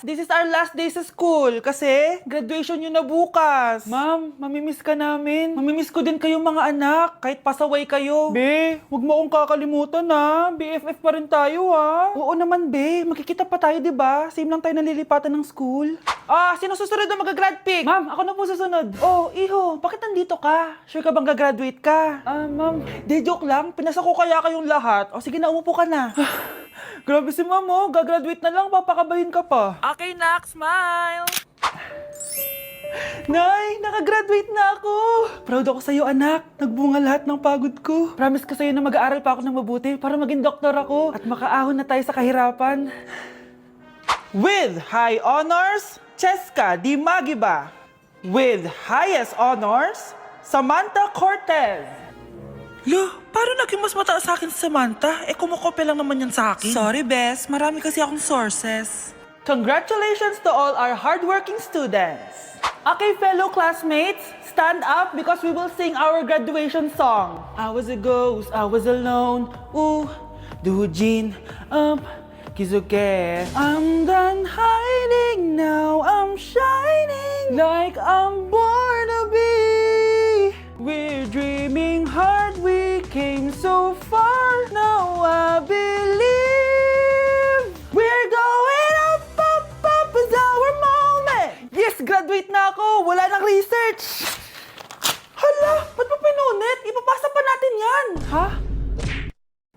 this is our last day sa school kasi graduation nyo na bukas. Ma'am, mamimiss ka namin. Mamimiss ko din kayong mga anak kahit pasaway kayo. Be, huwag mo akong kakalimutan ha. BFF pa rin tayo ha. Oo naman be, makikita pa tayo diba? Same lang tayo nalilipatan ng school. Sino susunod na mag-grad pick? Ma'am, ako na po susunod. Oh, iho, bakit nandito ka? Sure ka bang gagraduate ka? Ma'am, de joke lang. Pinasa ko kaya kayong lahat. O sige na, umupo ka na. Grabe si ma'am oh, gagraduate na lang, papakabahin ka pa. Okay, Nak, smile! Nay, nakagraduate na ako! Proud ako sa'yo, anak. Nagbunga lahat ng pagod ko. Promise ko sa'yo na mag-aaral pa ako ng mabuti para maging doktor ako at makaahon na tayo sa kahirapan. With high honors, Cheska Di Magiba. With highest honors, Samantha Cortez. Lo, paano naging mas mataas sa akin si Samantha? Kumukopya lang naman yan sa akin. Sorry, Bes. Marami kasi akong sources. Congratulations to all our hardworking students. Okay, fellow classmates, stand up because we will sing our graduation song. I was a ghost, I was alone. Ooh, Dujin, Kizuke. I'm done hiding now, I'm shining like I'm born to be. We're dreaming hard, we came so far. Now I believe we're going up, up, up is our moment. Yes, graduate na ako. Wala nang research. Hala, ba't mo pinunit? Ipapasa pa natin yan. Ha?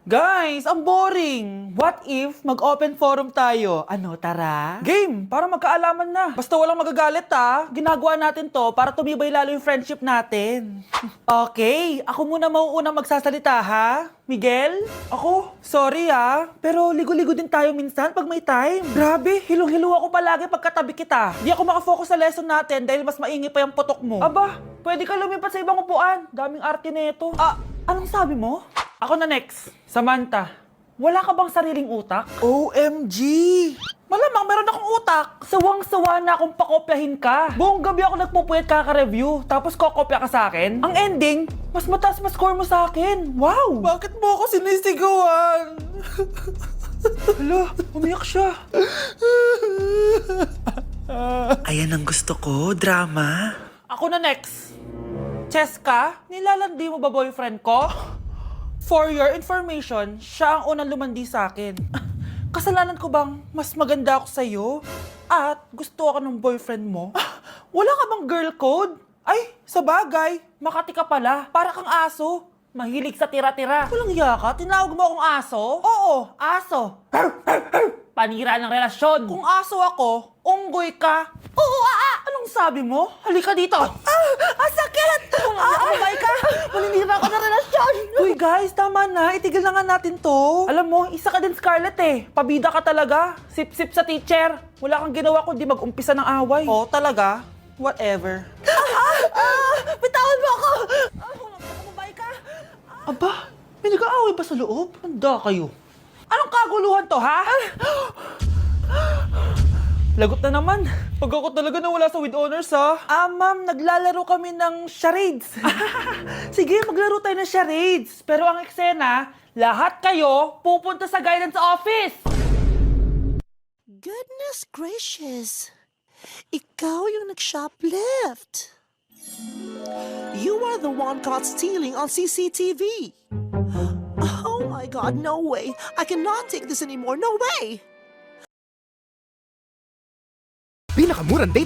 Guys, ang boring. What if mag-open forum tayo? Ano, tara? Game, para magkaalaman na. Basta walang magagalit ha. Ginagawa natin to para tumibay lalo yung friendship natin. Okay, ako muna mauunang magsasalita ha. Miguel? Ako? Sorry ha, pero ligo-ligo din tayo minsan pag may time. Grabe, hilong-hilo ako palagi pagkatabi kita. Di ako makafocus sa lesson natin dahil mas maingay pa yung putok mo. Aba, pwede ka lumipat sa ibang upuan. Daming arte nito. Anong sabi mo? Ako na next. Samantha, wala ka bang sariling utak? OMG! Malamang meron akong utak. Sawang-sawa na akong pakopyahin ka. Buong gabi ako nagpupuyat kaka-review, tapos kokopya ka sa akin. Ang ending, mas mataas mas score mo sa akin. Wow! Bakit mo ako sinisigawan? Hala, umiyak siya. Ayan ang gusto ko, drama. Ako na next. Cheska, nilalandi mo ba boyfriend ko? For your information, siya ang unang lumandi sa akin. Kasalanan ko bang mas maganda ako sa'yo? At gusto ako ng boyfriend mo? Wala ka bang girl code? Ay, sa bagay, Makati ka pala. Para kang aso. Mahilig sa tira-tira. Walang iya ka? Tinawag mo akong aso? Oo, aso. Panira ng relasyon. Kung aso ako, unggoy ka. Oo, anong sabi mo? Halika dito. Sakit! Umabay ka. Maninira ka ng relasyon. Uy guys, tama na. Itigil na nga natin to. Alam mo, isa ka din Scarlett eh. Pabida ka talaga. Sip-sip sa teacher. Wala kang ginawa kundi mag-umpisa ng away. Oh, talaga? Whatever. Bitawan mo ako! Umabay ka. Aba, may nag-aaway ba sa loob? Handa kayo. Anong kaguluhan to, ha? Lagot na naman. Pag ako talaga nawala sa with honors, ha? Ma'am, naglalaro kami ng charades. Sige, maglaro tayo ng charades. Pero ang eksena, lahat kayo pupunta sa guidance office. Goodness gracious! Ikaw yung nag-shoplift. You are the one caught stealing on CCTV. Oh my God, no way. I cannot take this anymore. No way. Pinakamurang date